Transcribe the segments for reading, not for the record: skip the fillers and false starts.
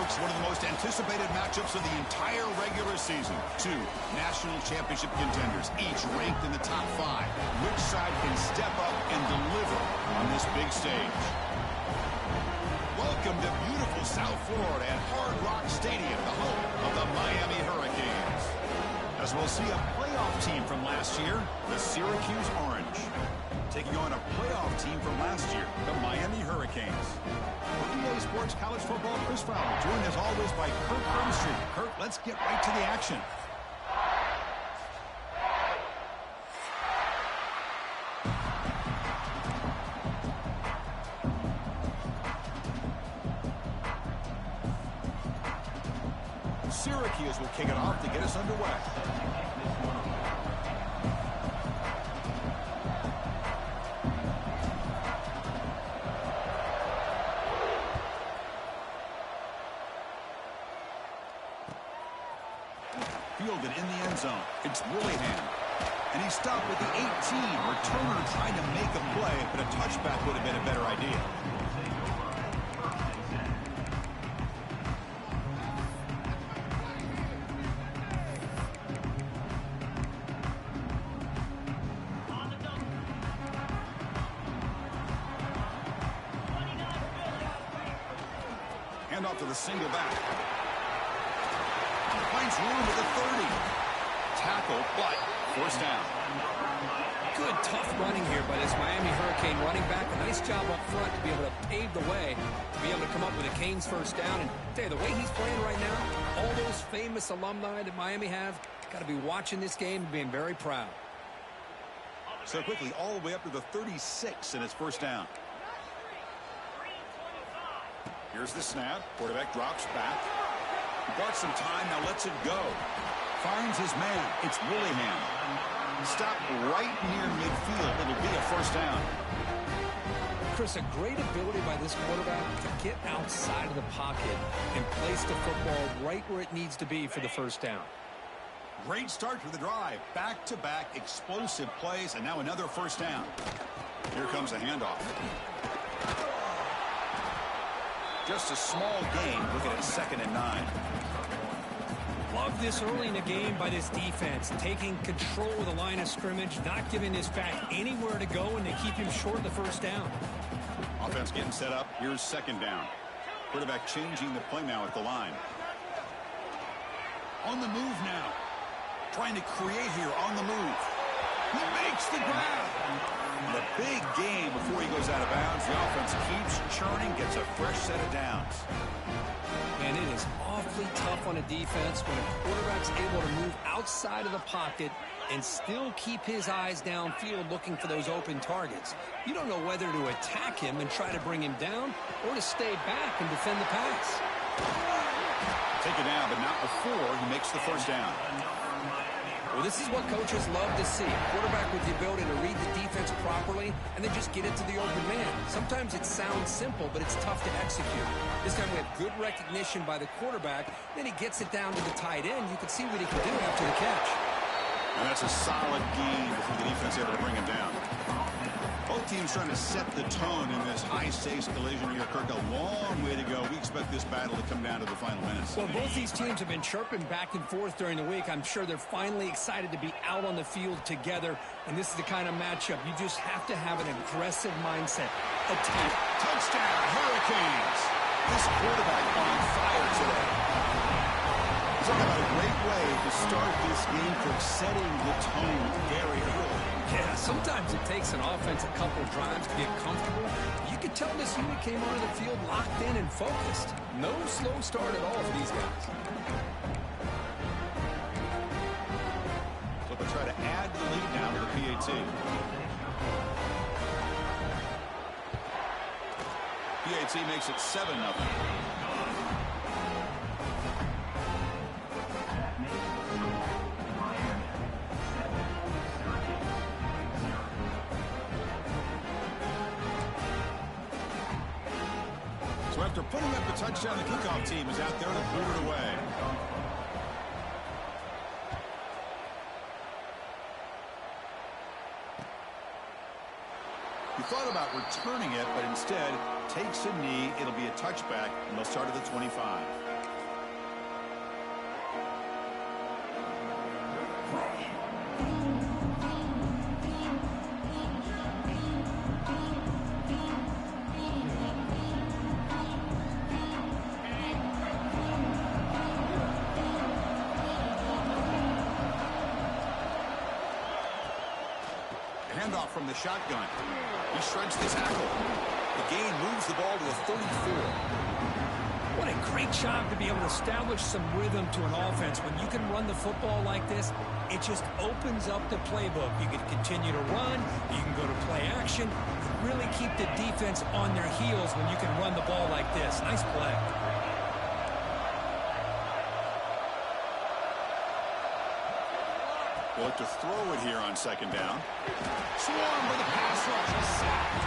folks, one of the most anticipated matchups of the entire regular season. Two national championship contenders, each ranked in the top 5. Which side can step up and deliver on this big stage? Welcome to beautiful South Florida at Hard Rock Stadium, the home of the Miami Hurricanes. As we'll see a playoff team from last year, the Syracuse Orange, taking on a playoff team from last year, the Miami Hurricanes. EA Sports College Football, Chris Fowler, joined as always by Kirk Burnstreet. Kirk, let's get right to the action. Syracuse will kick it off to get us underway. Fielded in the end zone. It's Willingham. And he's stopped with the 18. Returner trying to make a play, but a touchback would have been a better idea. Hand off to the single back. Finds room at the 30. Tackle, but first down. Good, tough running here by this Miami Hurricane running back. A nice job up front to be able to pave the way, to be able to come up with a Canes first down. And tell you, the way he's playing right now, all those famous alumni that Miami have, got to be watching this game and being very proud. So quickly, all the way up to the 36 in his first down. Here's the snap. Quarterback drops back. Got some time, now lets it go. Finds his man. It's Willingham. Stopped right near midfield. It'll be a first down. Chris, a great ability by this quarterback to get outside of the pocket and place the football right where it needs to be for the first down. Great start to the drive. Back-to-back explosive plays, and now another first down. Here comes a handoff. Just a small gain, looking at 2nd and 9. Love this early in the game by this defense, taking control of the line of scrimmage, not giving this back anywhere to go, and they keep him short of the first down. Offense getting set up. Here's 2nd down. Quarterback changing the play now at the line. On the move now. Trying to create here on the move. He makes the grab. The big game before he goes out of bounds. The offense keeps churning, gets a fresh set of downs. And it is awfully tough on a defense when a quarterback's able to move outside of the pocket and still keep his eyes downfield looking for those open targets. You don't know whether to attack him and try to bring him down or to stay back and defend the pass. Take it down, but not before he makes the first down. Well, this is what coaches love to see. A quarterback with the ability to read the defense properly and then just get it to the open man. Sometimes it sounds simple, but it's tough to execute. This time we have good recognition by the quarterback. Then he gets it down to the tight end. You can see what he can do after the catch. And that's a solid gain before the defense able to bring him down. Both teams trying to set the tone in this high-stakes collision here. Kirk, a long way to go. We expect this battle to come down to the final minutes. Well, both these teams have been chirping back and forth during the week. I'm sure they're finally excited to be out on the field together. And this is the kind of matchup you just have to have an aggressive mindset. Attack. Touchdown, Hurricanes. This quarterback on fire today. Talk about a great way to start this game, Kirk, setting the tone very early. Yeah, sometimes it takes an offense a couple drives to get comfortable. You could tell this unit came onto the field locked in and focused. No slow start at all for these guys. So they'll try to add to the lead now with the PAT. PAT makes it 7-0. So after putting up the touchdown, the kickoff team is out there to boot it away. He thought about returning it, but instead takes a knee. It'll be a touchback, and they'll start at the 25. handoff from the shotgun. He shreds the tackle. The gain moves the ball to the 34. What a great job to be able to establish some rhythm to an offense. When you can run the football like this, it just opens up the playbook. You can continue to run. You can go to play action. Really keep the defense on their heels when you can run the ball like this. Nice play. We'll look to throw it here on second down. Swarm with a pass rush. Sacked.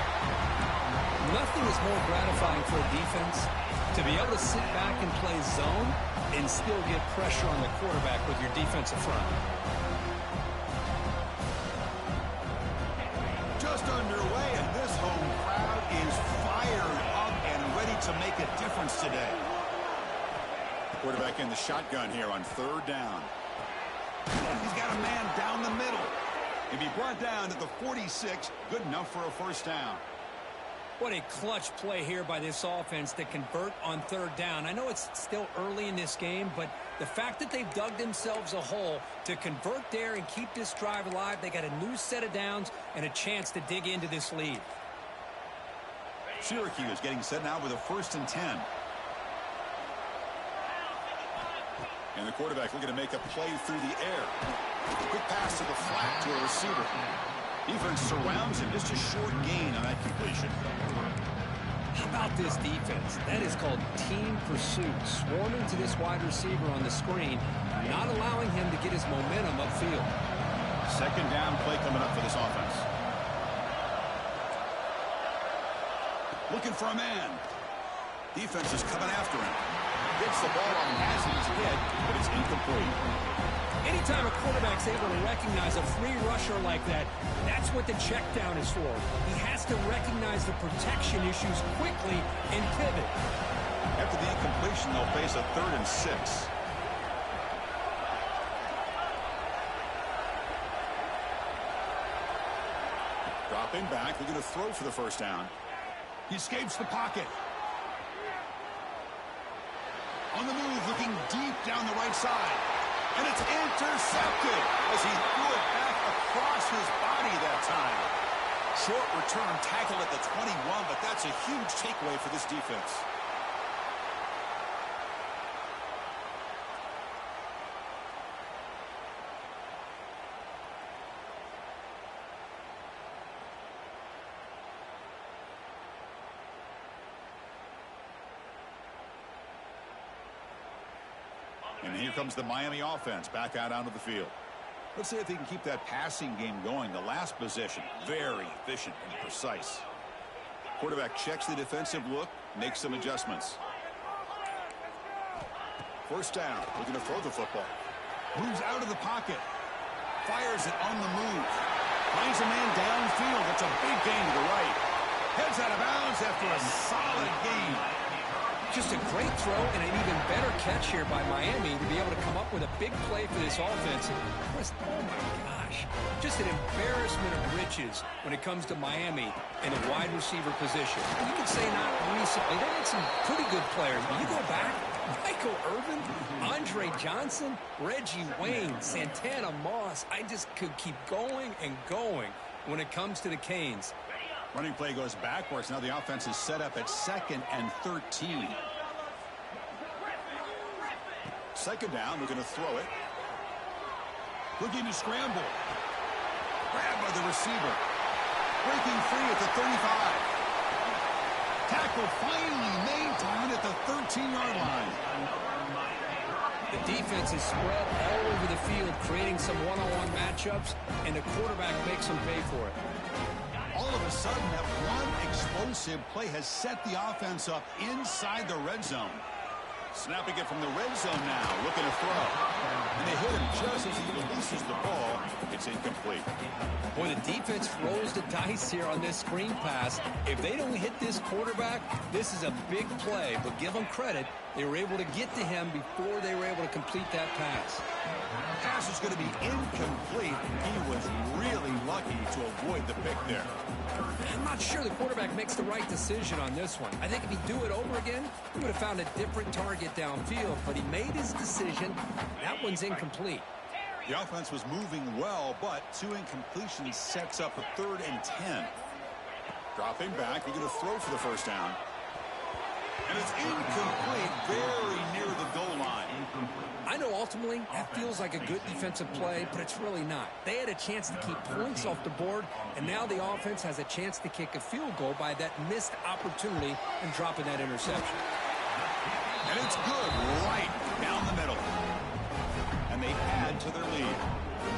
Nothing is more gratifying for a defense to be able to sit back and play zone and still get pressure on the quarterback with your defensive front. Just underway, and this home crowd is fired up and ready to make a difference today. Quarterback in the shotgun here on third down. He's got a man down the middle. He'll be brought down to the 46, good enough for a first down. What a clutch play here by this offense to convert on third down. I know it's still early in this game, but the fact that they've dug themselves a hole to convert there and keep this drive alive, they got a new set of downs and a chance to dig into this lead. Syracuse getting set now with a 1st and 10. And the quarterback looking to make a play through the air. Quick pass to the flat to a receiver. Defense surrounds him. Just a short gain on that completion. How about this defense? That is called team pursuit. Swarming to this wide receiver on the screen, not allowing him to get his momentum upfield. Second down play coming up for this offense. Looking for a man. Defense is coming after him. Gets the ball on as he's hit, but it's incomplete. Anytime a quarterback's able to recognize a free rusher like that, that's what the check down is for. He has to recognize the protection issues quickly and pivot. After the incompletion, they'll face a 3rd and 6. Dropping back, looking to throw for the first down. He escapes the pocket. On the move, looking deep down the right side. And it's intercepted as he threw it back across his body that time. Short return tackle at the 21, but that's a huge takeaway for this defense. And here comes the Miami offense back out onto the field. Let's see if they can keep that passing game going. The last possession, very efficient and precise. Quarterback checks the defensive look, makes some adjustments. First down, looking to throw the football. Moves out of the pocket. Fires it on the move. Finds a man downfield. That's a big gain to the right. Heads out of bounds after a solid gain. Just a great throw and an even better catch here by Miami to be able to come up with a big play for this offense. Oh my gosh, just an embarrassment of riches when it comes to Miami in the wide receiver position. You can say not recently. They had some pretty good players. When you go back, Michael Irvin, Andre Johnson, Reggie Wayne, Santana Moss. I just could keep going and going when it comes to the Canes. Running play goes backwards. Now the offense is set up at 2nd and 13. Second down, we're going to throw it. Looking to scramble. Grabbed by the receiver. Breaking free at the 35. Tackle finally maintained at the 13-yard line. The defense is spread all over the field, creating some one-on-one matchups, and the quarterback makes them pay for it. All of a sudden, that one explosive play has set the offense up inside the red zone. Snapping it from the red zone now, looking to throw. And they hit him just as he releases the ball. It's incomplete. Boy, the defense rolls the dice here on this screen pass. If they don't hit this quarterback, this is a big play. But give them credit, they were able to get to him before they were able to complete that pass. Pass is going to be incomplete. He was really lucky to avoid the pick there. I'm not sure the quarterback makes the right decision on this one. I think if he'd do it over again, he would have found a different target downfield, but he made his decision. That one's incomplete. The offense was moving well, but 2 incompletions sets up a 3rd and 10. Dropping back, they're going to throw for the first down. And it's incomplete, very near the goal line. I know ultimately that feels like a good defensive play, but it's really not. They had a chance to keep points off the board, and now the offense has a chance to kick a field goal by that missed opportunity and dropping that interception. And it's good, right down the middle. And they add to their lead.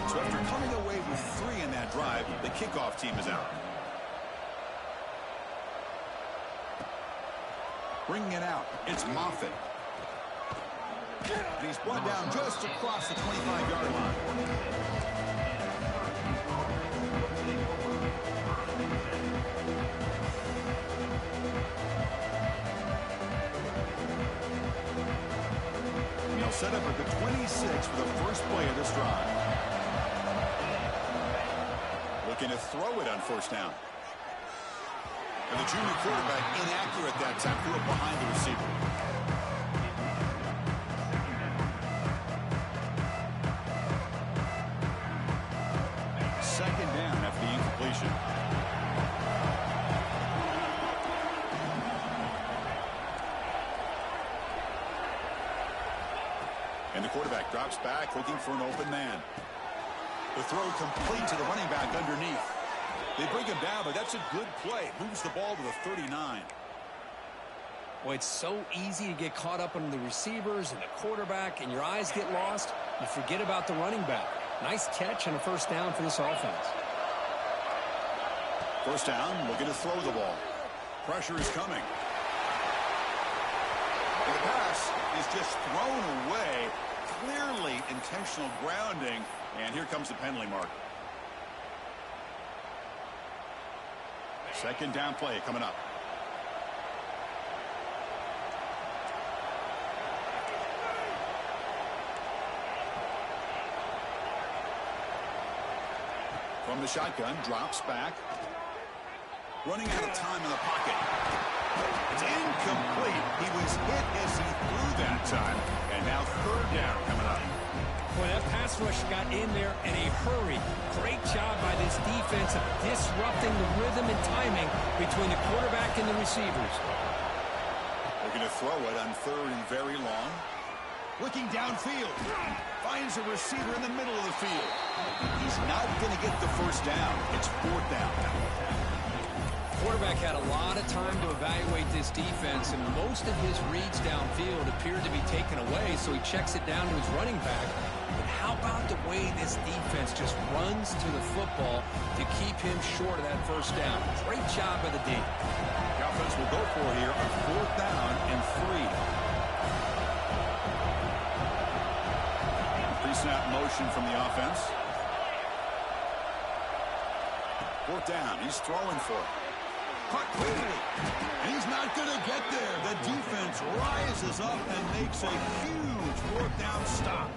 So after coming away with 3 in that drive, the kickoff team is out. Bringing it out, it's Moffitt. And he's brought down just across the 25-yard line. And they'll set up at the 26 for the first play of this drive. Looking to throw it on first down. And the junior quarterback inaccurate that time, threw it behind the receiver. Second down after the incompletion. And the quarterback drops back, looking for an open man. The throw complete to the running back underneath. They bring him down, but that's a good play. Moves the ball to the 39. Well, it's so easy to get caught up on the receivers and the quarterback, and your eyes get lost. You forget about the running back. Nice catch and a first down for this offense. First down, looking to throw the ball. Pressure is coming. And the pass is just thrown away. Clearly intentional grounding. And here comes the penalty mark. Second down play coming up. From the shotgun, drops back. Running out of time in the pocket. It's incomplete. He was hit as he threw that time. And now third down coming up. Boy, that pass rush got in there in a hurry. Great job by this defense of disrupting the rhythm and timing between the quarterback and the receivers. They're going to throw it on third and very long. Looking downfield. Finds a receiver in the middle of the field. He's not going to get the first down. It's fourth down. Quarterback had a lot of time to evaluate this defense, and most of his reads downfield appeared to be taken away, so he checks it down to his running back. But how about the way this defense just runs to the football to keep him short of that first down? Great job by the D. The offense will go for it here on fourth down and 3. Pre-snap motion from the offense. Fourth down, he's throwing for it. Caught quickly. And he's not going to get there. The defense rises up and makes a huge fourth down stop.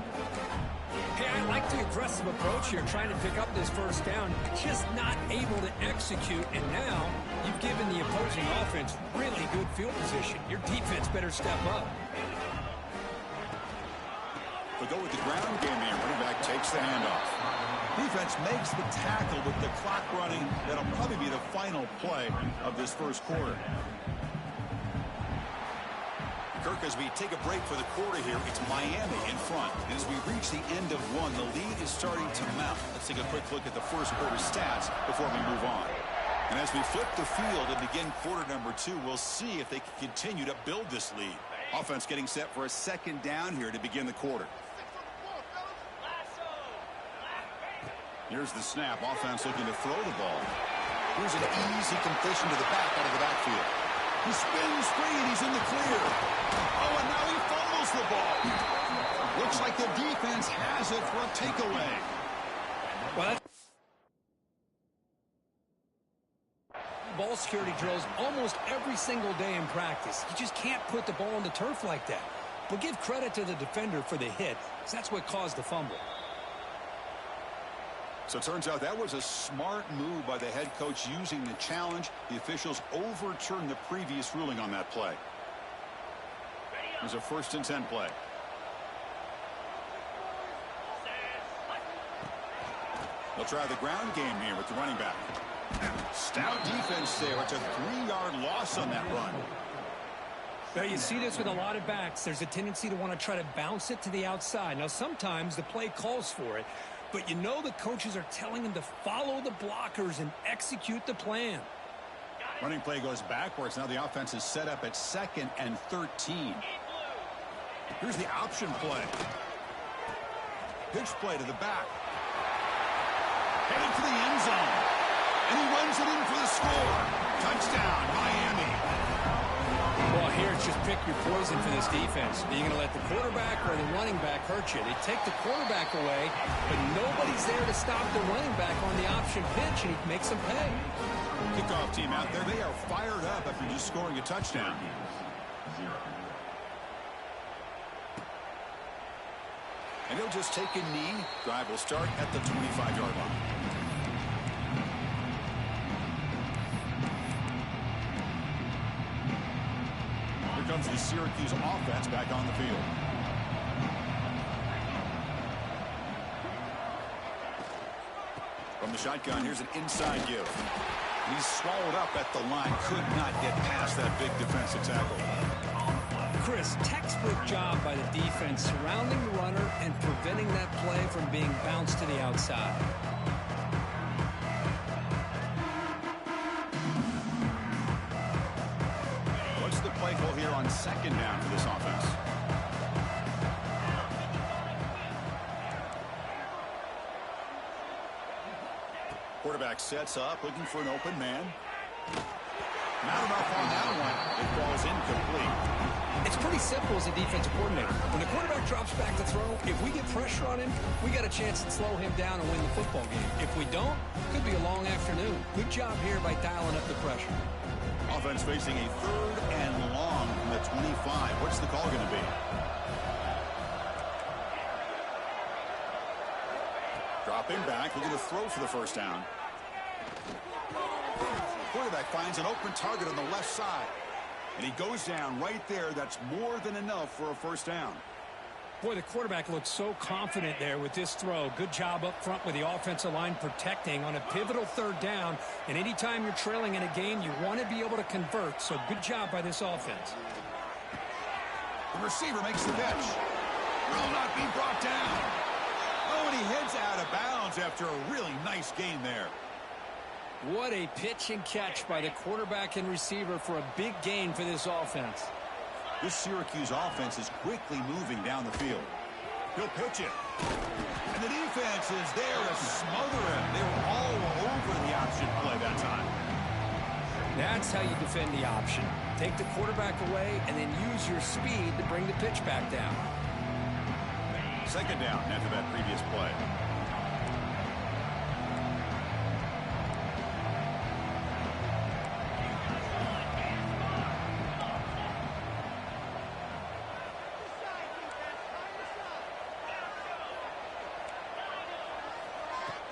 Hey, I like the aggressive approach here, trying to pick up this first down, just not able to execute. And now you've given the opposing offense really good field position. Your defense better step up. But go with the ground game here. Running back takes the handoff. Defense makes the tackle with the clock running. That'll probably be the final play of this first quarter. Kirk, as we take a break for the quarter here, it's Miami in front. And as we reach the end of one, the lead is starting to mount. Let's take a quick look at the first quarter stats before we move on. And as we flip the field and begin quarter number 2, we'll see if they can continue to build this lead. Offense getting set for a second down here to begin the quarter. Here's the snap. Offense looking to throw the ball. Here's an easy completion to the back out of the backfield. He spins free and he's in the clear. Oh, and now he fumbles the ball. Looks like the defense has it for a takeaway. Well, ball security drills almost every single day in practice. You just can't put the ball on the turf like that. But give credit to the defender for the hit, because that's what caused the fumble. So it turns out that was a smart move by the head coach using the challenge. The officials overturned the previous ruling on that play. It was a 1st and 10 play. They'll try the ground game here with the running back. Stout defense there. It's a 3-yard loss on that run. Well, you see this with a lot of backs. There's a tendency to want to try to bounce it to the outside. Now, sometimes the play calls for it, but you know the coaches are telling them to follow the blockers and execute the plan. Running play goes backwards. Now the offense is set up at 2nd and 13. Here's the option play. Pitch play to the back. Headed for the end zone. And he runs it in for the score. Touchdown, Miami. Well, here it's just pick your poison for this defense. Are you going to let the quarterback or the running back hurt you? They take the quarterback away, but nobody's there to stop the running back on the option pitch, and he makes them pay. Kickoff team out there. They are fired up after just scoring a touchdown. And he'll just take a knee. Drive will start at the 25-yard line. Here comes the Syracuse offense back on the field. From the shotgun, here's an inside give. He's swallowed up at the line. Could not get past that big defensive tackle. Chris, textbook job by the defense surrounding the runner and preventing that play from being bounced to the outside. What's the play call here on 2nd down for this offense? Quarterback sets up, looking for an open man. Not enough on that one. It falls incomplete. It's pretty simple as a defensive coordinator. When the quarterback drops back to throw, if we get pressure on him, we got a chance to slow him down and win the football game. If we don't, could be a long afternoon. Good job here by dialing up the pressure. Offense facing a 3rd and long from the 25. What's the call going to be? Dropping back, looking to throw for the first down. Quarterback finds an open target on the left side. And he goes down right there. That's more than enough for a first down. Boy, the quarterback looks so confident there with this throw. Good job up front with the offensive line protecting on a pivotal 3rd down. And anytime you're trailing in a game, you want to be able to convert. So good job by this offense. The receiver makes the pitch. Will not be brought down. Oh, and he heads out of bounds after a really nice gain there. What a pitch and catch by the quarterback and receiver for a big gain for this offense. This Syracuse offense is quickly moving down the field. He'll pitch it. And the defense is there to smother him. They were all over the option play that time. That's how you defend the option. Take the quarterback away and then use your speed to bring the pitch back down. 2nd down after that previous play.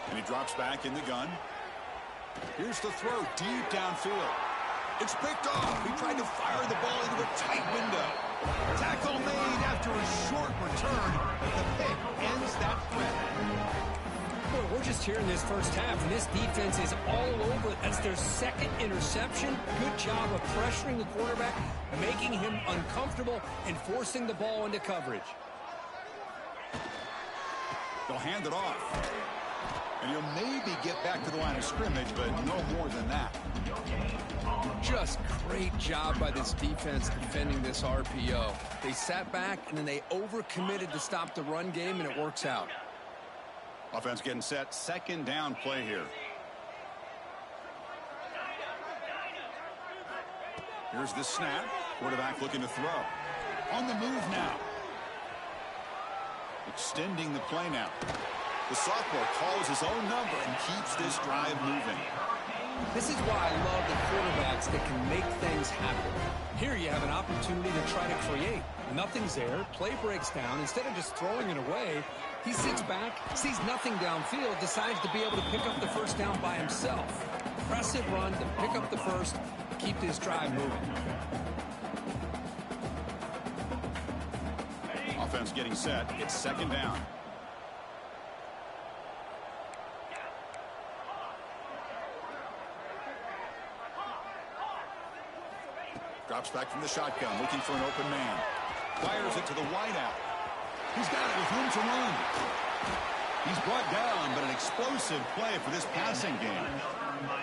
And he drops back in the gun. Here's the throw deep downfield. It's picked off. He tried to fire the ball into a tight window. Tackle made after a short return, but the pick ends that threat. Boy, we're just here in this first half, and this defense is all over it. That's their 2nd interception. Good job of pressuring the quarterback, making him uncomfortable, and forcing the ball into coverage. They'll hand it off. And he'll maybe get back to the line of scrimmage, but no more than that. Just great job by this defense defending this RPO. They sat back, and then they overcommitted to stop the run game, and it works out. Offense getting set. 2nd down play here. Here's the snap. Quarterback looking to throw. On the move now. Extending the play now. The sophomore calls his own number and keeps this drive moving. This is why I love the quarterbacks that can make things happen. Here you have an opportunity to try to create. Nothing's there. Play breaks down. Instead of just throwing it away, he sits back, sees nothing downfield, decides to be able to pick up the first down by himself. Impressive run to pick up the first, keep this drive moving. Offense getting set. It's 2nd down. Drops back from the shotgun, looking for an open man. Fires it to the wideout. He's got it with room to run. He's brought down, but an explosive play for this passing game.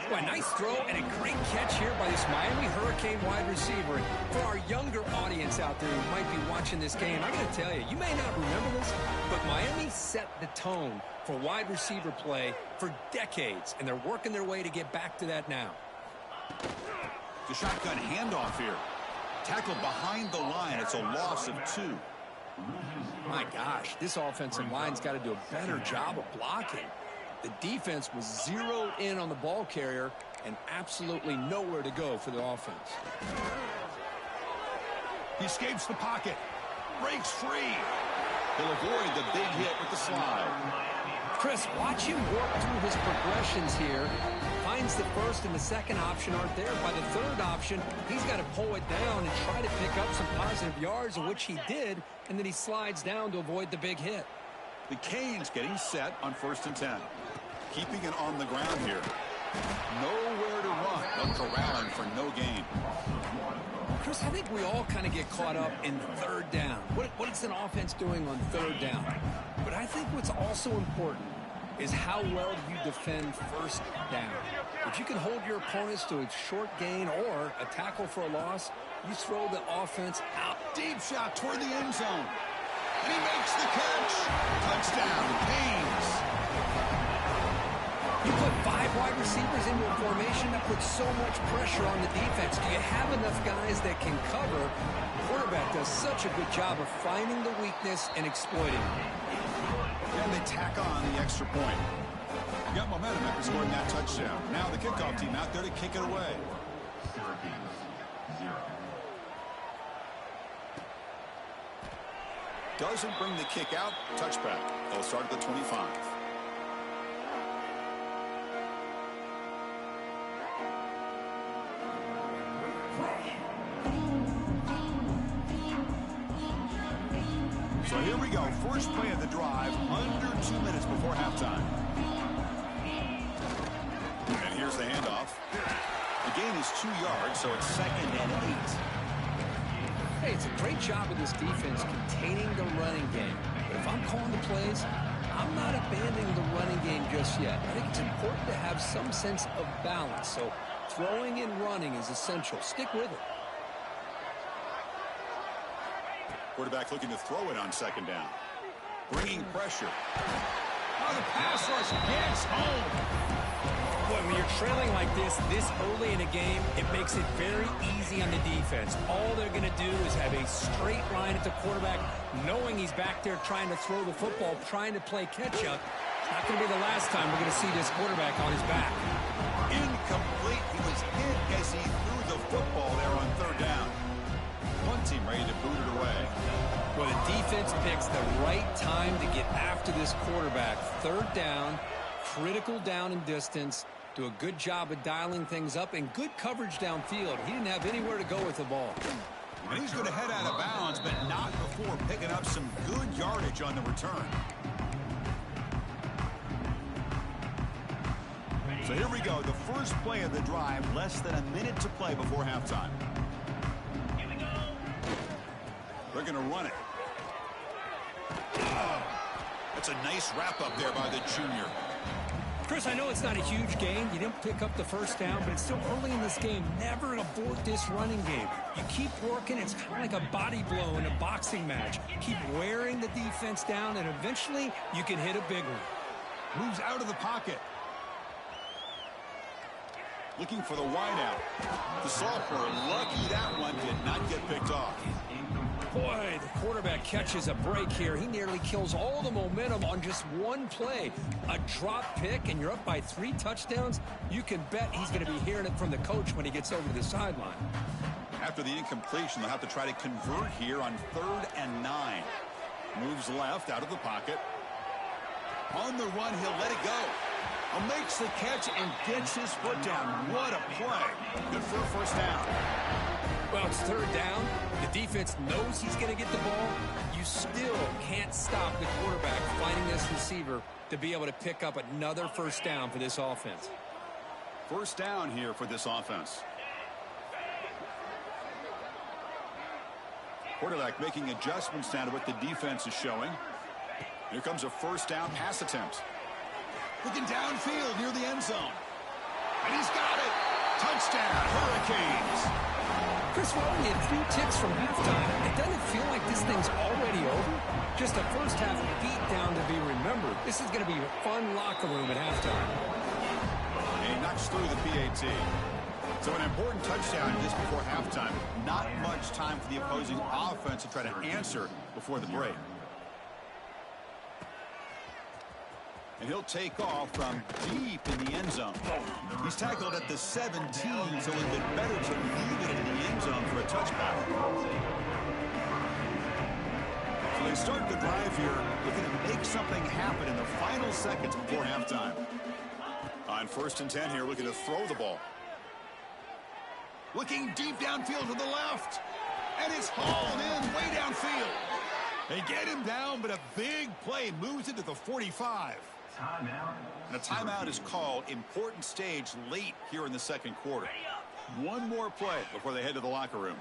Well, a nice throw and a great catch here by this Miami Hurricane wide receiver. And for our younger audience out there who might be watching this game, I got to tell you, you may not remember this, but Miami set the tone for wide receiver play for decades, and they're working their way to get back to that now. The shotgun handoff here. Tackled behind the line. It's a loss of 2. My gosh, this offensive line's got to do a better job of blocking. The defense was zeroed in on the ball carrier and absolutely nowhere to go for the offense. He escapes the pocket. Breaks free. He'll avoid the big hit with the slide. Chris, watch him work through his progressions here. Finds the first and the second option aren't there. By the third option, he's got to pull it down and try to pick up some positive yards, of which he did, and then he slides down to avoid the big hit. The Canes getting set on 1st and 10. Keeping it on the ground here. Nowhere to run. But corralling for no gain. Chris, I think we all kind of get caught up in 3rd down. What is an offense doing on 3rd down? But I think what's also important is how well you defend 1st down. If you can hold your opponents to a short gain or a tackle for a loss, you throw the offense out. Deep shot toward the end zone. And he makes the catch. Touchdown, Canes. You put 5 wide receivers into a formation that puts so much pressure on the defense. Do you have enough guys that can cover? The quarterback does such a good job of finding the weakness and exploiting it. And they tack on the extra point. You got momentum after scoring that touchdown. Now the kickoff team out there to kick it away. Doesn't bring the kick out. Touchback. They'll start at the 25. So here we go. First play of the drive, under 2 minutes before halftime. And here's the handoff. The gain is 2 yards, so it's 2nd and 8. Hey, it's a great job of this defense containing the running game. But if I'm calling the plays, I'm not abandoning the running game just yet. I think it's important to have some sense of balance. So throwing and running is essential. Stick with it. Quarterback looking to throw it on 2nd down. Bringing pressure. Oh, the pass rush gets home. Boy, when you're trailing like this early in a game, it makes it very easy on the defense. All they're going to do is have a straight line at the quarterback, knowing he's back there trying to throw the football, trying to play catch-up. It's not going to be the last time we're going to see this quarterback on his back. Incomplete. He was hit as he threw the football there on 3rd down. Punt team ready to boot it away. Well, the defense picks the right time to get after this quarterback. 3rd down, critical down and distance. Do a good job of dialing things up and good coverage downfield. He didn't have anywhere to go with the ball. And he's going to head out of bounds, but not before picking up some good yardage on the return. So here we go. The first play of the drive, less than a minute to play before halftime. They're going to run it. That's a nice wrap-up there by the junior. Chris, I know it's not a huge gain. You didn't pick up the 1st down, but it's still early in this game. Never abort this running game. You keep working. It's kind of like a body blow in a boxing match. Keep wearing the defense down, and eventually you can hit a big one. Moves out of the pocket. Looking for the wideout. The sophomore, lucky that one did not get picked off. Boy, the quarterback catches a break here. He nearly kills all the momentum on just one play. A drop pick, and you're up by 3 touchdowns. You can bet he's going to be hearing it from the coach when he gets over to the sideline. After the incompletion, they'll have to try to convert here on 3rd and 9. Moves left out of the pocket. On the run, he'll let it go. Makes the catch and gets his foot down. What a play. Good for a 1st down. Well, it's 3rd down. The defense knows he's going to get the ball. You still can't stop the quarterback finding this receiver to be able to pick up another 1st down for this offense. 1st down here for this offense. Quarterback making adjustments now to what the defense is showing. Here comes a first down pass attempt. Looking downfield near the end zone. And he's got it. Touchdown, Hurricanes. Chris, we're only a few ticks from halftime. It doesn't feel like this thing's already over. Just a first-half beatdown to be remembered. This is going to be a fun locker room at halftime. And he knocks through the PAT. So an important touchdown just before halftime. Not much time for the opposing offense to try to answer before the break. And he'll take off from deep in the end zone. He's tackled at the 17, so it's been better to leave it in the end zone for a touchback. So they start the drive here, looking to make something happen in the final seconds before halftime. On 1st and 10 here, looking to throw the ball. Looking deep downfield to the left. And it's hauled in way downfield. They get him down, but a big play moves into the 45. And a timeout is called. Important stage late here in the second quarter. One more play before they head to the locker room.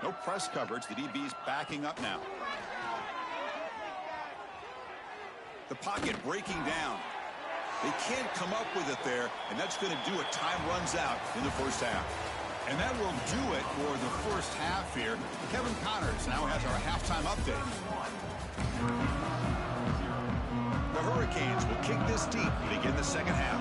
No press coverage. The DB's backing up now. The pocket breaking down. They can't come up with it there, and that's going to do it. Time runs out in the first half. And that will do it for the first half here. Kevin Connors now has our halftime update. The Hurricanes will kick this deep to begin the second half.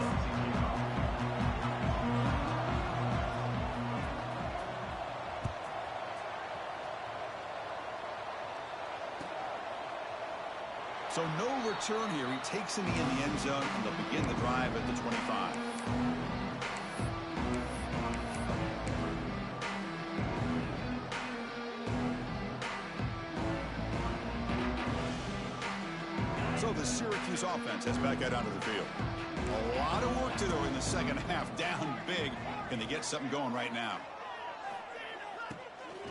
So no return here. He takes him in the end zone, and they'll begin the drive at the 25. So the Syracuse offense heads back out onto the field. A lot of work to do in the second half. Down big. Can they get something going right now?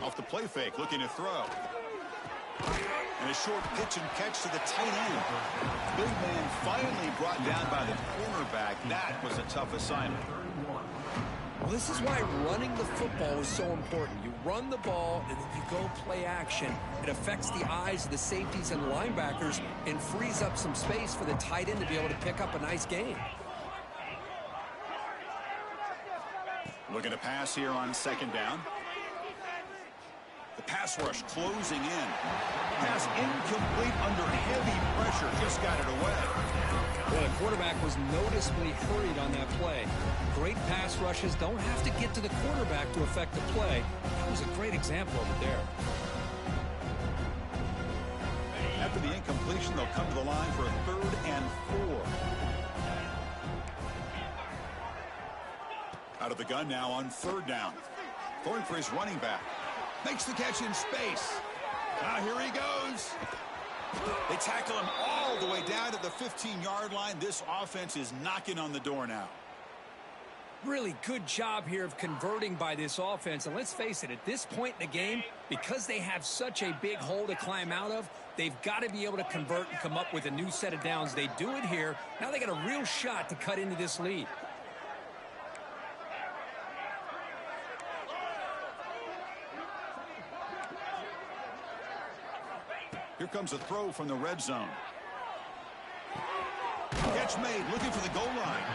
Off the play fake, looking to throw. And a short pitch and catch to the tight end. Big man finally brought down by the cornerback. That was a tough assignment. Well, this is why running the football is so important. You run the ball, and then you go play action. It affects the eyes of the safeties and linebackers and frees up some space for the tight end to be able to pick up a nice gain. Looking to pass here on 2nd down. The pass rush closing in. Pass incomplete under heavy pressure. Just got it away. Well, the quarterback was noticeably hurried on that play. Great pass rushes don't have to get to the quarterback to affect the play. That was a great example of it there. After the incompletion, they'll come to the line for a 3rd and 4. Out of the gun now on 3rd down. Throwing for his running back. Makes the catch in space. Now here he goes. They tackle him all the way down to the 15-yard line. This offense is knocking on the door now. Really good job here of converting by this offense. And let's face it, at this point in the game, because they have such a big hole to climb out of, they've got to be able to convert and come up with a new set of downs. They do it here. Now they got a real shot to cut into this lead. Here comes a throw from the red zone. Catch made, looking for the goal line.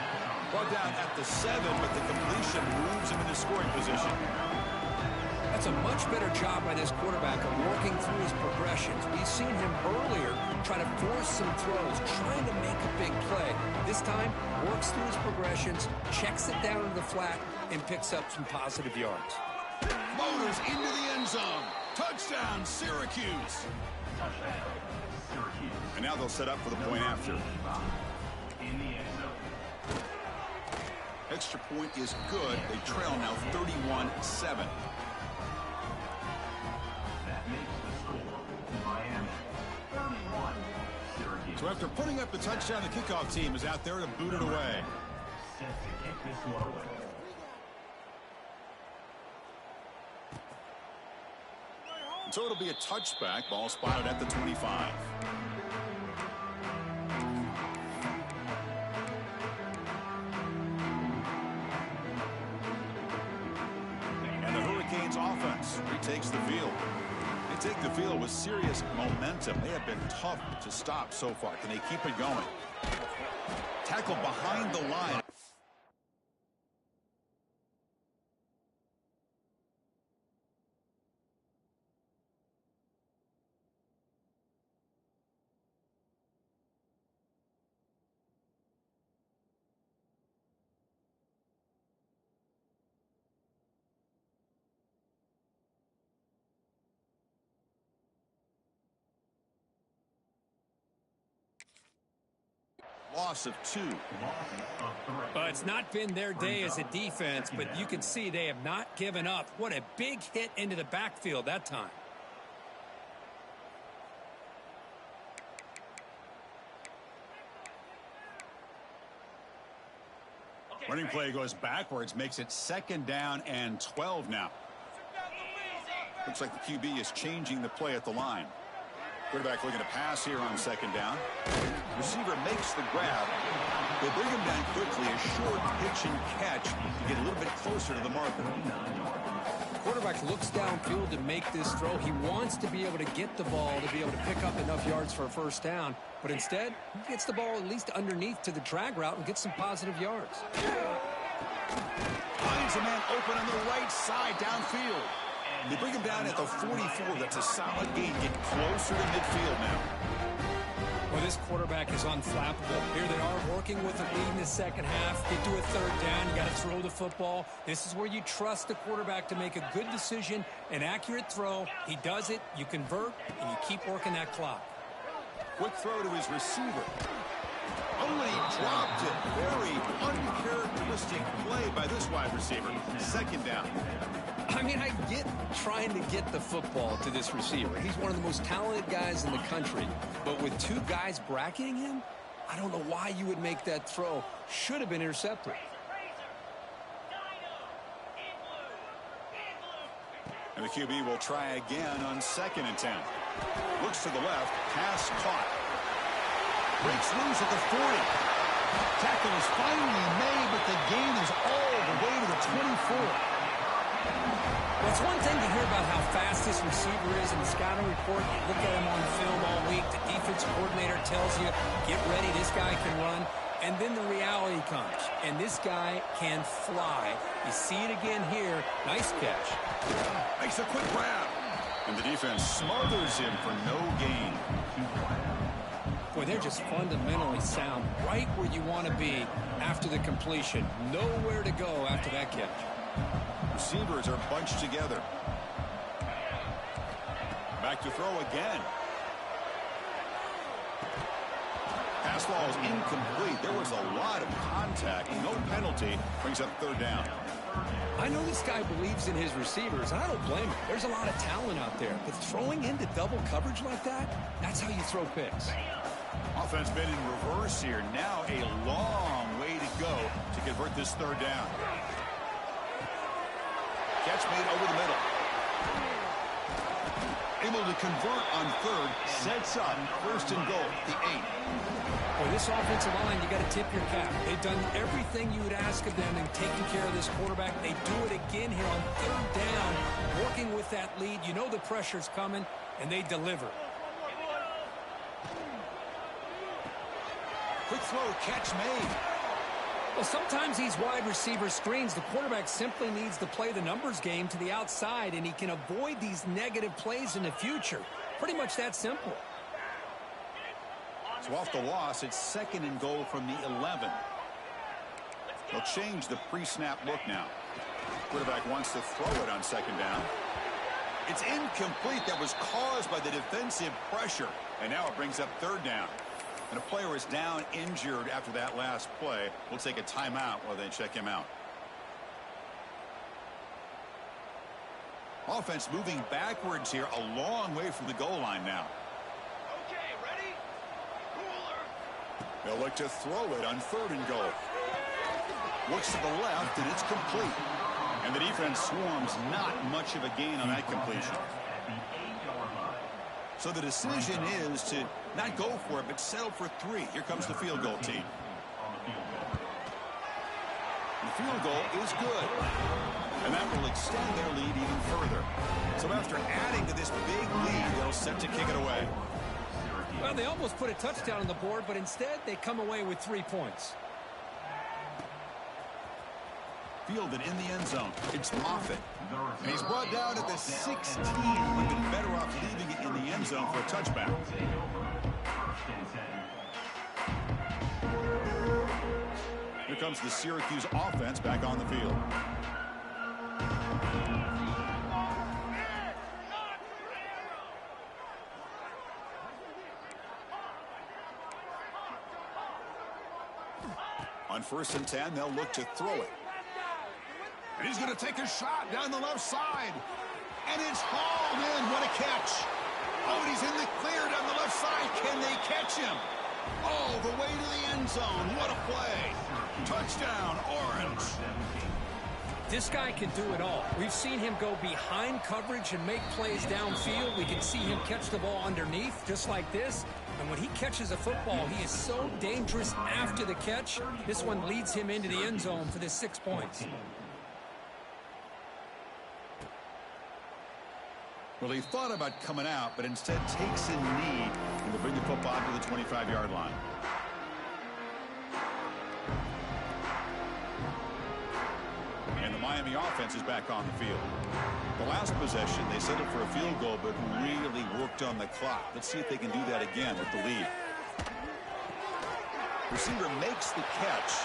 Brought down at the 7, but the completion moves him into scoring position. That's a much better job by this quarterback of working through his progressions. We've seen him earlier try to force some throws, trying to make a big play. This time, works through his progressions, checks it down to the flat, and picks up some positive yards. Motors into the end zone. Touchdown, Syracuse. And now they'll set up for the point after. Extra point is good. They trail now 31-7. So after putting up the touchdown, the kickoff team is out there to boot it away. So it'll be a touchback. Ball spotted at the 25. And the Hurricanes offense retakes the field. They take the field with serious momentum. They have been tough to stop so far. Can they keep it going? Tackle behind the line. Loss of 2. Well, it's not been their day as a defense, but you can see they have not given up. What a big hit into the backfield that time. Running play goes backwards, makes it 2nd down and 12 now. Looks like the QB is changing the play at the line. Quarterback looking to pass here on 2nd down. Receiver makes the grab. They bring him down quickly. A short pitch and catch to get a little bit closer to the marker. Quarterback looks downfield to make this throw. He wants to be able to get the ball to be able to pick up enough yards for a 1st down. But instead, he gets the ball at least underneath to the drag route and gets some positive yards. Finds a man open on the right side downfield. They bring him down at the 44. That's a solid gain. Get closer to midfield now. Well, this quarterback is unflappable. Here they are working with a lead in the 2nd half. Get to a 3rd down. You got to throw the football. This is where you trust the quarterback to make a good decision, an accurate throw. He does it, you convert, and you keep working that clock. Quick throw to his receiver. Oh, and he dropped it. Very uncharacteristic play by this wide receiver. 2nd down. I mean, I get trying to get the football to this receiver. He's one of the most talented guys in the country. But with 2 guys bracketing him, I don't know why you would make that throw. Should have been intercepted. And the QB will try again on 2nd and 10. Looks to the left. Pass caught. Breaks loose at the 40. Tackle is finally made, but the gain is all the way to the 24. Well, it's one thing to hear about how fast this receiver is in the scouting report. You look at him on film all week. The defense coordinator tells you, get ready, this guy can run. And then the reality comes, and this guy can fly. You see it again here. Nice catch. Makes a quick grab. And the defense smothers him for no gain. Boy, they're just fundamentally sound, right where you want to be after the completion. Nowhere to go after that catch. Receivers are bunched together. Back to throw again. Pass ball is incomplete. There was a lot of contact. No penalty. Brings up 3rd down. I know this guy believes in his receivers, and I don't blame him. There's a lot of talent out there. But throwing into double coverage like that, that's how you throw picks. Offense been in reverse here. Now a long way to go to convert this 3rd down. Catch made over the middle. Able to convert on 3rd. Sets up 1st and goal. The 8. Well, this offensive line, you got to tip your cap. They've done everything you would ask of them in taking care of this quarterback. They do it again here on 3rd down, working with that lead. You know the pressure's coming, and they deliver. Quick throw, catch made. Well, sometimes these wide receiver screens, the quarterback simply needs to play the numbers game to the outside, and he can avoid these negative plays in the future. Pretty much that simple. So off the loss, it's 2nd and goal from the 11. They'll change the pre-snap look now. Quarterback wants to throw it on 2nd down. It's incomplete. That was caused by the defensive pressure. And now it brings up 3rd down. And a player is down injured after that last play. We'll take a timeout while they check him out. Offense moving backwards here, a long way from the goal line now. Okay, ready? Cooler. They'll look to throw it on 3rd and goal. Looks to the left, and it's complete. And the defense swarms not much of a gain on that completion. So the decision is to not go for it, but settle for 3. Here comes the field goal team. The field goal is good. And that will extend their lead even further. So after adding to this big lead, they'll set to kick it away. Well, they almost put a touchdown on the board, but instead they come away with 3 points. Fielded in the end zone. It's Moffitt. And he's brought down at the 16. Would have been better off leaving it in the end zone for a touchback. Here comes the Syracuse offense back on the field. On 1st and 10, they'll look to throw it. And he's going to take a shot down the left side. And it's hauled in. What a catch. Oh, and he's in the clear down the left side. Can they catch him? Oh, the way to the end zone. What a play. Touchdown, Orange. This guy can do it all. We've seen him go behind coverage and make plays downfield. We can see him catch the ball underneath, just like this. And when he catches a football, he is so dangerous after the catch. This one leads him into the end zone for the 6 points. Well, he thought about coming out, but instead takes a knee and will bring the football to the 25-yard line. And the Miami offense is back on the field. The last possession, they settled for a field goal, but really worked on the clock. Let's see if they can do that again with the lead. Receiver makes the catch.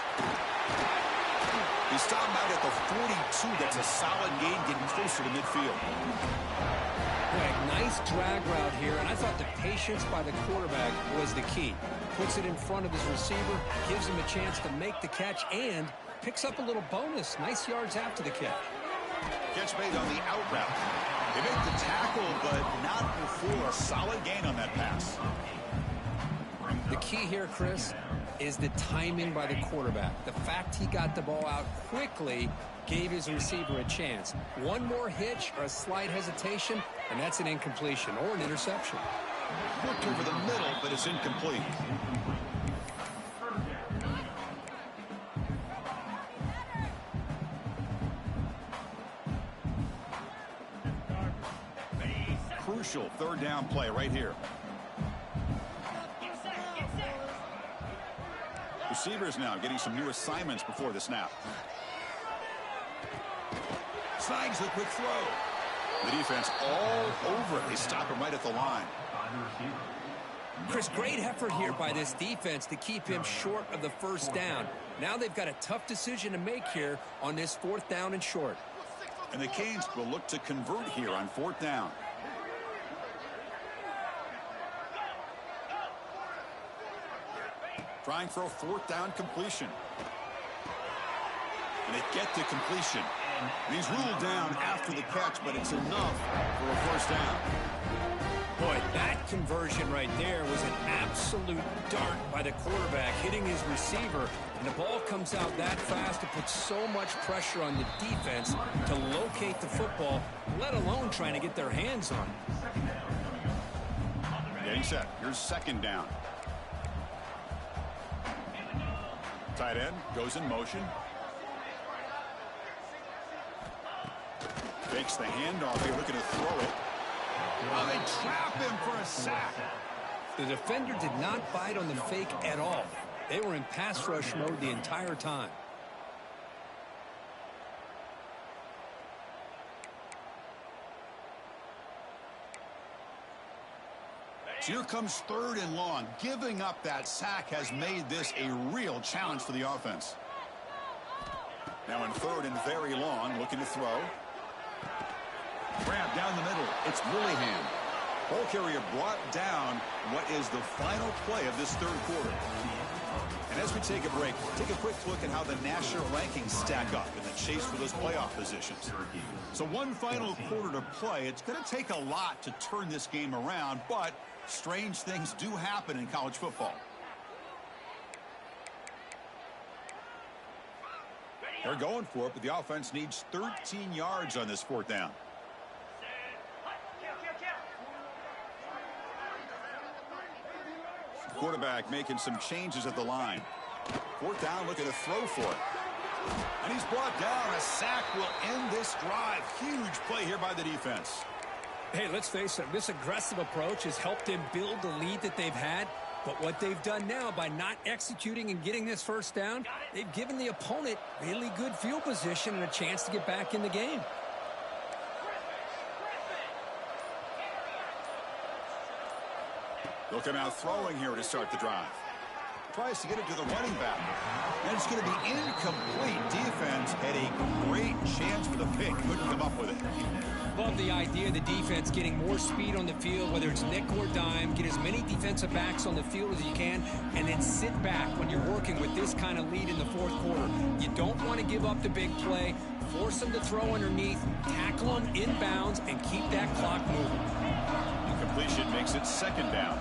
He stopped out at the 42. That's a solid gain, getting closer to midfield. Greg, nice drag route here, and I thought the patience by the quarterback was the key. Puts it in front of his receiver, gives him a chance to make the catch, and picks up a little bonus. Nice yards after the catch. Catch made on the out route. They make the tackle, but not before a solid gain on that pass. The key here, Chris, is the timing by the quarterback. The fact he got the ball out quickly gave his receiver a chance. One more hitch or a slight hesitation, and that's an incompletion or an interception. Looked over the middle, but it's incomplete. Crucial 3rd down play right here. Receivers now getting some new assignments before the snap. Snags the quick throw. The defense all over it. They stop him right at the line. Chris, great effort here by this defense to keep him short of the 1st down. Now they've got a tough decision to make here on this 4th down and short. And the Canes will look to convert here on 4th down. Trying for a 4th down completion. And they get to completion. And he's ruled down after the catch, but it's enough for a 1st down. Boy, that conversion right there was an absolute dart by the quarterback, hitting his receiver. And the ball comes out that fast. It puts so much pressure on the defense to locate the football, let alone trying to get their hands on it. Getting set. Here's 2nd down. Tight end goes in motion. Fakes the handoff here, looking to throw it. Oh, they trap him for a sack. The defender did not bite on the fake at all. They were in pass rush mode the entire time. So here comes 3rd and long. Giving up that sack has made this a real challenge for the offense. Now in 3rd and very long, looking to throw. Grab down the middle. It's Willingham. Ball carrier brought down what is the final play of this 3rd quarter. And as we take a break, take a quick look at how the national rankings stack up in the chase for those playoff positions. So one final quarter to play. It's going to take a lot to turn this game around, but strange things do happen in college football. They're going for it, but the offense needs 13 yards on this 4th down. Quarterback making some changes at the line. Fourth down, looking to throw for it. And he's brought down. A sack will end this drive. Huge play here by the defense. Hey, let's face it, this aggressive approach has helped them build the lead that they've had. But what they've done now by not executing and getting this first down, they've given the opponent really good field position and a chance to get back in the game. They'll come out throwing here to start the drive. Tries to get it to the running back. And it's going to be incomplete. Defense had a great chance for the pick. Couldn't come up with it. Love the idea of the defense getting more speed on the field, whether it's nickel or dime. Get as many defensive backs on the field as you can, and then sit back when you're working with this kind of lead in the fourth quarter. You don't want to give up the big play. Force them to throw underneath, tackle them inbounds, and keep that clock moving. The completion makes it second down.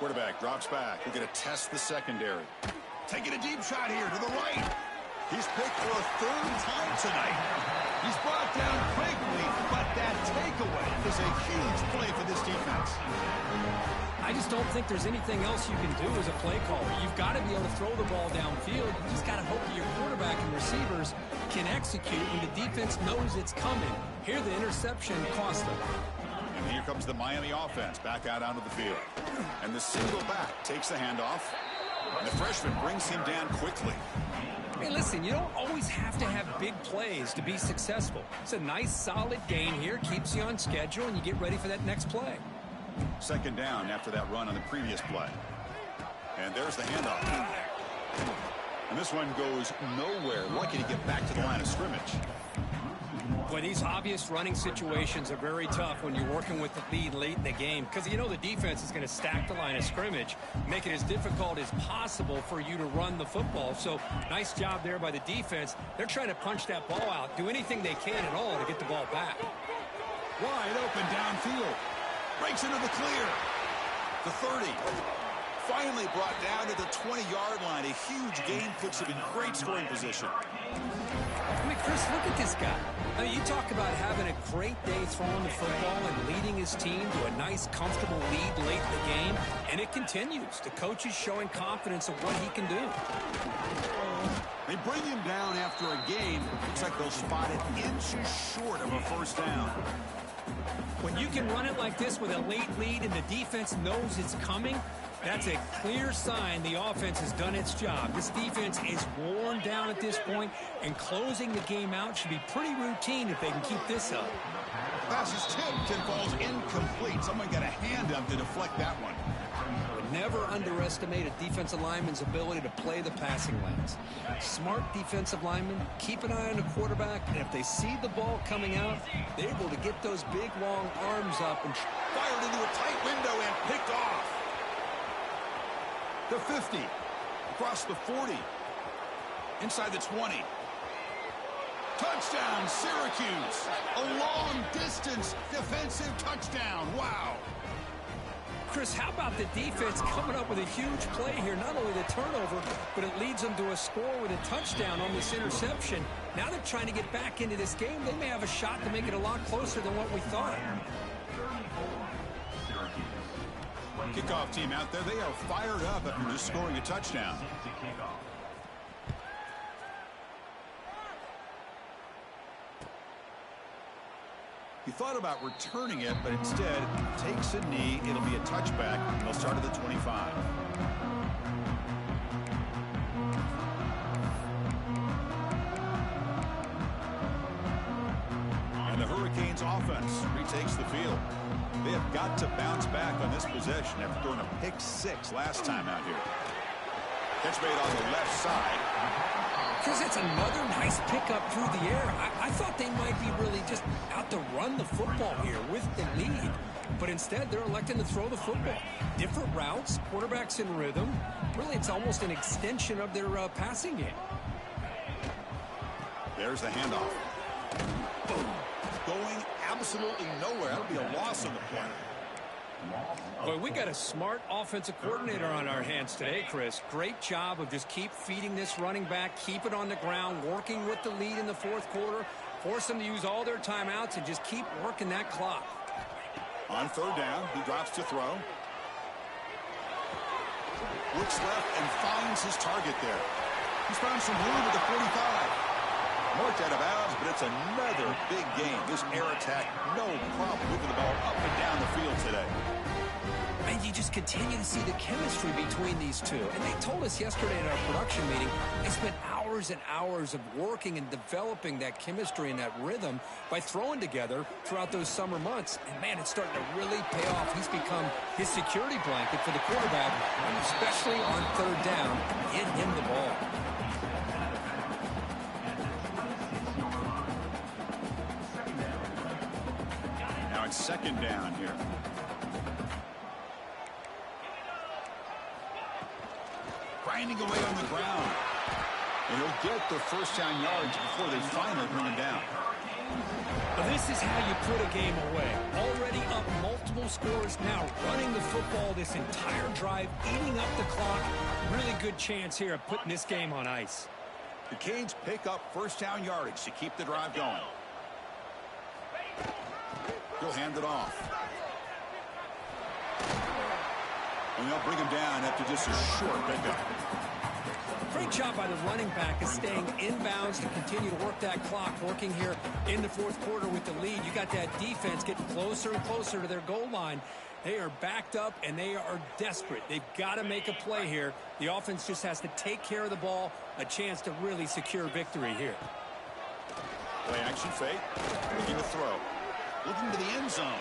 Quarterback drops back. We're going to test the secondary. Taking a deep shot here to the right. He's picked for a third time tonight. He's brought down quickly, but that takeaway is a huge play for this defense. I just don't think there's anything else you can do as a play caller. You've got to be able to throw the ball downfield. You just got to hope that your quarterback and receivers can execute when the defense knows it's coming. Here, the interception cost them. And here comes the Miami offense back out onto the field. And the single back takes the handoff. And the freshman brings him down quickly. Hey, listen, you don't always have to have big plays to be successful. It's a nice, solid gain here. Keeps you on schedule, and you get ready for that next play. Second down after that run on the previous play. And there's the handoff. And this one goes nowhere. Lucky to get back to the line of scrimmage. Boy, these obvious running situations are very tough when you're working with the lead late in the game, because you know the defense is going to stack the line of scrimmage, make it as difficult as possible for you to run the football. So nice job there by the defense. They're trying to punch that ball out, do anything they can at all to get the ball back. Wide open downfield. Breaks into the clear. The 30. Finally brought down to the 20-yard line. A huge gain puts him in great scoring position. I mean, Chris, look at this guy. I mean, you talk about having a great day throwing the football and leading his team to a nice, comfortable lead late in the game, and it continues. The coach is showing confidence of what he can do. They bring him down after a gain. Looks like they'll spot it inches short of a first down. When you can run it like this with a late lead and the defense knows it's coming, that's a clear sign the offense has done its job. This defense is worn down at this point, and closing the game out should be pretty routine if they can keep this up. Pass is tipped and falls incomplete. Someone got a hand up to deflect that one. Never underestimate a defensive lineman's ability to play the passing lanes. Smart defensive linemen keep an eye on the quarterback, and if they see the ball coming out, they're able to get those big, long arms up and fired into a tight window and picked off. The 50, across the 40, inside the 20. Touchdown, Syracuse. A long-distance defensive touchdown. Wow. Chris, how about the defense coming up with a huge play here? Not only the turnover, but it leads them to a score with a touchdown on this interception. Now they're trying to get back into this game. They may have a shot to make it a lot closer than what we thought. Kickoff team out there, they are fired up after just scoring a touchdown. He thought about returning it, but instead takes a knee. It'll be a touchback. They'll start at the 25. And the Hurricanes offense retakes the field. They have got to bounce back on this possession after throwing a pick six last time out here. Catch made on the left side. Chris, it's another nice pickup through the air. I thought they might be really just out to run the football here with the lead. But instead, they're electing to throw the football. Different routes, quarterbacks in rhythm. Really, it's almost an extension of their passing game. There's the handoff. Boom. Going absolutely nowhere. That'll be a loss on the play. Boy, we got a smart offensive coordinator on our hands today, Chris. Great job of just keep feeding this running back, keep it on the ground, working with the lead in the fourth quarter. Force them to use all their timeouts and just keep working that clock. On third down, he drops to throw. Looks left and finds his target there. He's found some room at the 45. Marked out of bounds, but it's another big game. This air attack, no problem moving the ball up and down the field today. And you just continue to see the chemistry between these two. And they told us yesterday at our production meeting, they spent hours and hours of working and developing that chemistry and that rhythm by throwing together throughout those summer months. And, man, it's starting to really pay off. He's become his security blanket for the quarterback, and especially on third down, get him the ball. Now it's second down here. Grinding away on the ground. And he'll get the first down yards before they finally bring him down. Well, this is how you put a game away. Already up multiple scores, now running the football this entire drive, eating up the clock. Really good chance here of putting this game on ice. The Canes pick up first down yardage to keep the drive going. He'll hand it off. And they'll bring him down after just a short pickup. Great job by the running back of staying inbounds to continue to work that clock, working here in the fourth quarter with the lead. You got that defense getting closer and closer to their goal line. They are backed up, and they are desperate. They've got to make a play here. The offense just has to take care of the ball, a chance to really secure victory here. Play action fake, looking to throw. Looking to the end zone.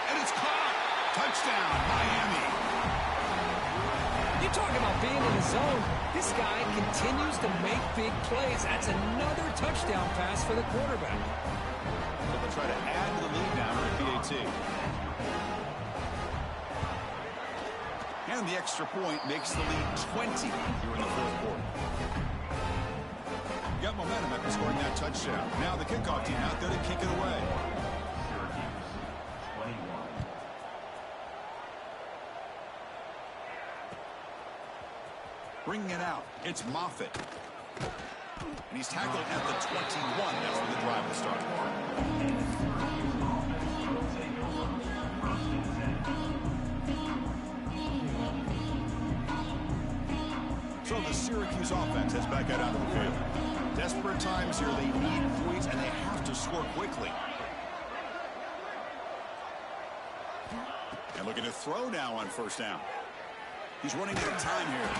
And it's caught! Touchdown, Miami! You talk about being in the zone. This guy continues to make big plays. That's another touchdown pass for the quarterback. So they'll try to add to the lead now for PAT. And the extra point makes the lead 20 here in the fourth quarter. Got momentum after scoring that touchdown. Now the kickoff team out there to kick it away. Bringing it out, it's Moffitt. And he's tackled at the 21. That's where the drive will start. So the Syracuse offense has back out onto the field. Desperate times here. They need points, and they have to score quickly. And looking to throw now on first down. He's running out of time here.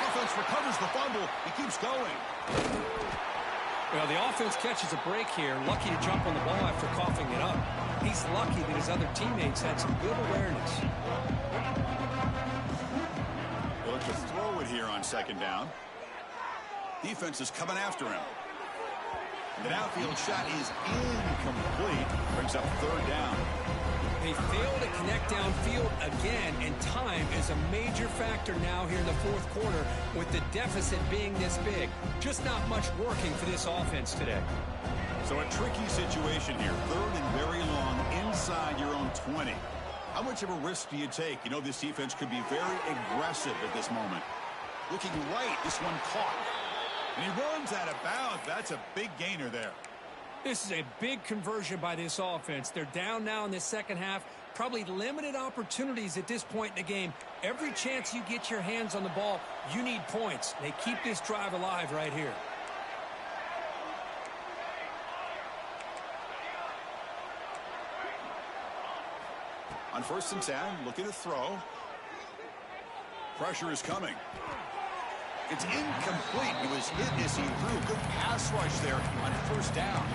Offense recovers the fumble. He keeps going. Well, the offense catches a break here. Lucky to jump on the ball after coughing it up. He's lucky that his other teammates had some good awareness. They look to throw it here on second down. Defense is coming after him. The outfield shot is incomplete. Brings up third down. They fail to connect downfield again, and time is a major factor now here in the fourth quarter with the deficit being this big. Just not much working for this offense today. So a tricky situation here. Third and very long inside your own 20. How much of a risk do you take? You know this defense could be very aggressive at this moment. Looking right, this one caught. And he runs out of bounds. That's a big gainer there. This is a big conversion by this offense. They're down now in the second half. Probably limited opportunities at this point in the game. Every chance you get your hands on the ball, you need points. They keep this drive alive right here. On first and 10, looking to throw. Pressure is coming. It's incomplete. He was hit as he threw. Good pass rush there on first down.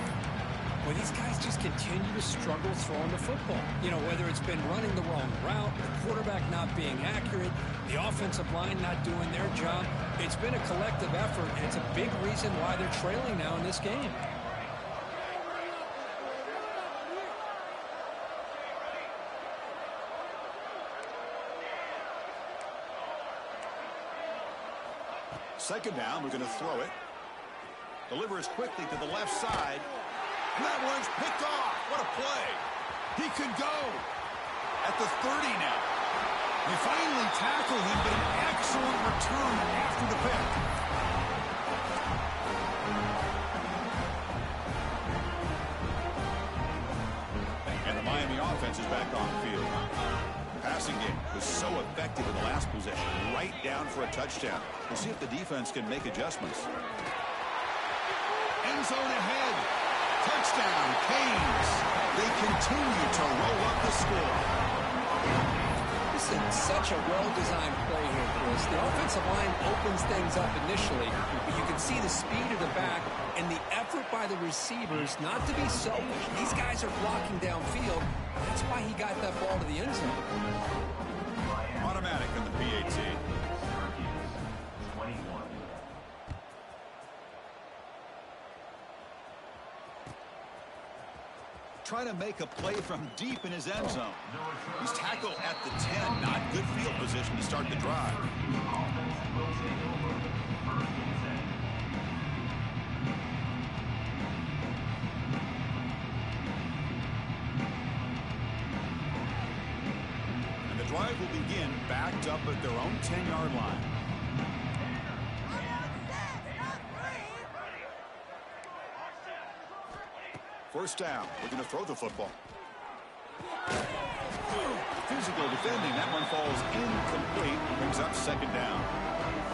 Well, these guys just continue to struggle throwing the football. You know, whether it's been running the wrong route, the quarterback not being accurate, the offensive line not doing their job. It's been a collective effort, and it's a big reason why they're trailing now in this game. Second down, we're going to throw it. Delivers quickly to the left side. And that one's picked off. What a play. He could go at the 30 now. They finally tackle him, but an excellent return after the pick. back on field. The passing game was so effective in the last possession, right down for a touchdown. We'll see if the defense can make adjustments. End zone ahead. Touchdown, Canes. They continue to roll up the score. This is such a well-designed play here, Chris. The offensive line opens things up initially, but you can see the speed of the back and the effort by the receivers not to be selfish. These guys are blocking downfield. That's why he got that ball to the end zone. Automatic in the PAT. Trying to make a play from deep in his end zone. He's tackled at the 10. Not good field position to start the drive. And the drive will begin backed up at their own 10-yard line. First down. Looking to throw the football. Physical defending. That one falls incomplete. Brings up second down.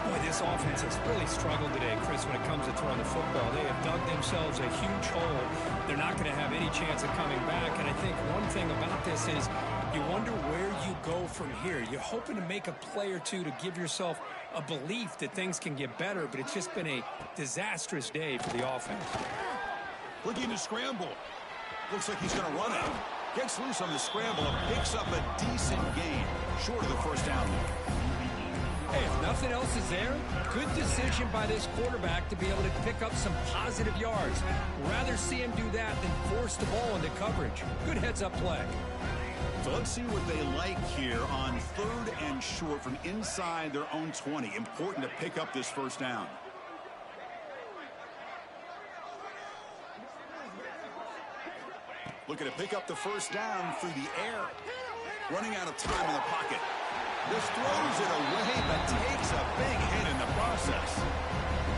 Boy, this offense has really struggled today, Chris, when it comes to throwing the football. They have dug themselves a huge hole. They're not going to have any chance of coming back. And I think one thing about this is you wonder where you go from here. You're hoping to make a play or two to give yourself a belief that things can get better, but it's just been a disastrous day for the offense. Looking to scramble. Looks like he's going to run it. Gets loose on the scramble and picks up a decent gain. Short of the first down. Hey, if nothing else is there, good decision by this quarterback to be able to pick up some positive yards. Rather see him do that than force the ball into coverage. Good heads-up play. So let's see what they like here on 3rd and short from inside their own 20. Important to pick up this first down. Looking to pick up the first down through the air. Running out of time in the pocket. This throws it away, but takes a big hit in the process.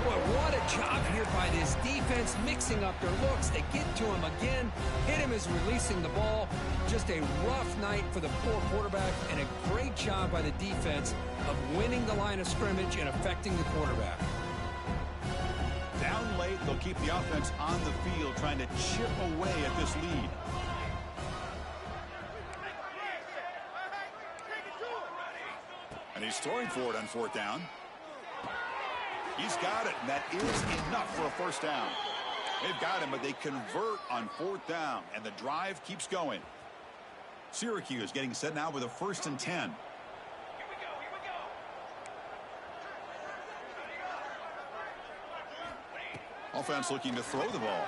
Boy, what a job here by this defense, mixing up their looks. They get to him again. Hit him as releasing the ball. Just a rough night for the poor quarterback, and a great job by the defense of winning the line of scrimmage and affecting the quarterback. Down late, they'll keep the offense on the field, trying to chip away at this lead. And he's throwing for it on 4th down. He's got it, and that is enough for a first down. They've got him, but they convert on 4th down, and the drive keeps going. Syracuse getting set now with a 1st and 10. Offense looking to throw the ball.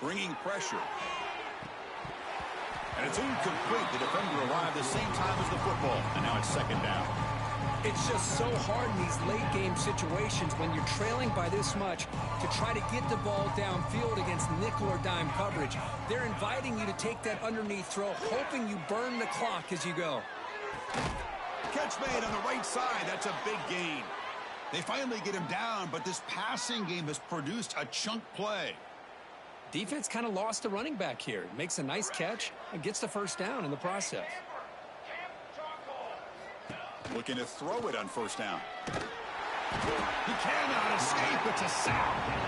Bringing pressure. And it's incomplete. The defender arrived the same time as the football. And now it's 2nd down. It's just so hard in these late-game situations when you're trailing by this much to try to get the ball downfield against nickel or dime coverage. They're inviting you to take that underneath throw, hoping you burn the clock as you go. Catch made on the right side. That's a big gain. They finally get him down, but this passing game has produced a chunk play. Defense kind of lost a running back here. Makes a nice catch and gets the first down in the process. Looking to throw it on 1st down. He cannot escape. It's a sack.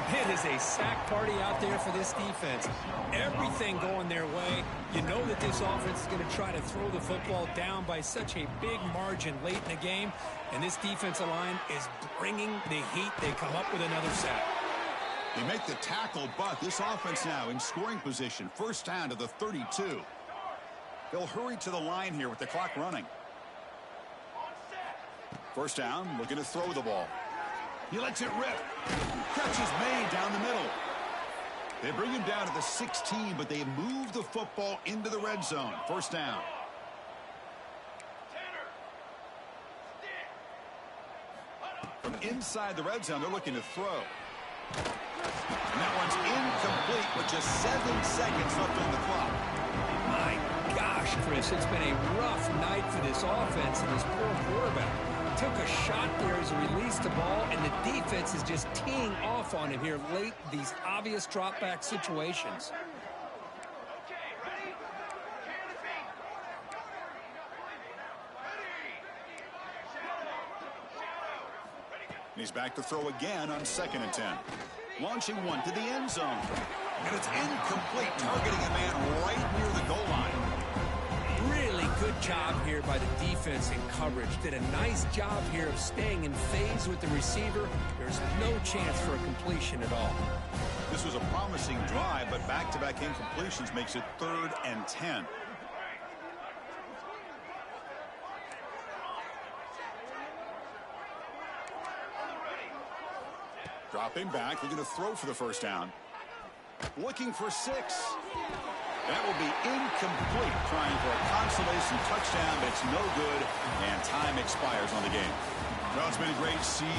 It is a sack party out there for this defense. Everything going their way. You know that this offense is going to try to throw the football down by such a big margin late in the game. And this defensive line is bringing the heat. They come up with another sack. They make the tackle, but this offense now in scoring position. 1st down to the 32. They'll hurry to the line here with the clock running. 1st down, looking to throw the ball. He lets it rip. Catch is made down the middle. They bring him down to the 16, but they move the football into the red zone. 1st down. From inside the red zone, they're looking to throw. And that one's incomplete with just 7 seconds left on the clock. My gosh, Chris, it's been a rough night for this offense and this poor quarterback. Took a shot there as he released the ball, and the defense is just teeing off on him here late, these obvious drop-back situations. And he's back to throw again on 2nd and 10. Launching one to the end zone. And it's incomplete, targeting a man right near the goal line. Really good job here by the defense in coverage. Did a nice job here of staying in phase with the receiver. There's no chance for a completion at all. This was a promising drive, but back-to-back incompletions makes it 3rd and 10. Dropping back, they're going to throw for the first down. Looking for 6. That will be incomplete, trying for a consolation touchdown, but it's no good, and time expires on the game. Well, it's been a great season.